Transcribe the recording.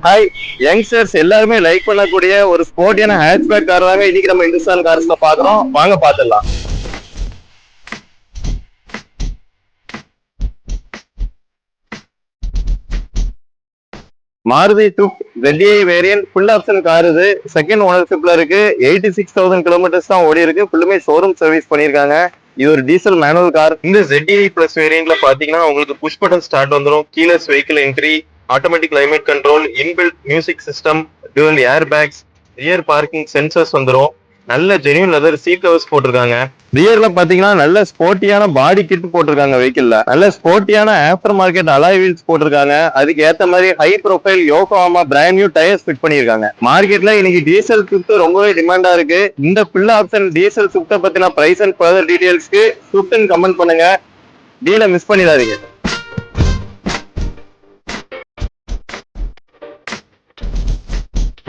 Hi youngsters எல்லாருமே like பண்ணக்கூடிய ஒரு ஸ்போர்ட்டியான ஹேட்ச்பேக் கார் தாங்க இன்னைக்கு நம்ம இந்துஸ்தான் கார்ஸ்ல பாக்குறோம். வாங்க பாத்துடலாம். Maruti Swift ZDI variant full option car. இது செகண்ட் ஓனர்ஷிப்ல இருக்கு. 86,000 கிலோமீட்டர்ஸ் தான் ஓடி இருக்கு. ஃபுல்லுமே ஷோரூம் சர்வீஸ் பண்ணிருக்காங்க. இது ஒரு டீசல் மேனுவல் கார். இந்த ZDI பிளஸ் வேரியன்ட்ல பாத்தீங்கன்னா உங்களுக்கு புஷ் பட்டன் ஸ்டார்ட் வந்துடும், keyless vehicle entry, automatic climate control, inbuilt music system, twelve air bags, rear parking sensors வந்துடும். நல்ல ஜெனியூன் லெதர் சீட் கவர்ஸ் போட்டிருக்காங்க. ரியர்ல பாத்தீங்கன்னா நல்ல ஸ்போர்ட்டியான பாடி கிட் போட்டிருக்காங்க. வெஹிக்கிள்ல நல்ல ஸ்போர்ட்டியான ஆஃப்டர் மார்க்கெட் அலாய் வீல்ஸ் போட்டிருக்காங்க. அதுக்கு ஏத்த மாதிரி high profile Yokohama brand new tyres fit பண்ணிருக்காங்க. மார்க்கெட்ல இன்னைக்கு டீசல் ஸ்விஃப்ட் ரொம்பவே டிமாண்டா இருக்கு. இந்த ஃபுல் ஆப்ஷன் டீசல் ஸ்விஃப்ட் பத்தின பிரைஸ் அண்ட் ஃபர்தர் டீடைல்ஸ்க்கு ஸ்விஃப்ட் கமெண்ட் பண்ணுங்க. டீலை மிஸ் பண்ணிடாதீங்க.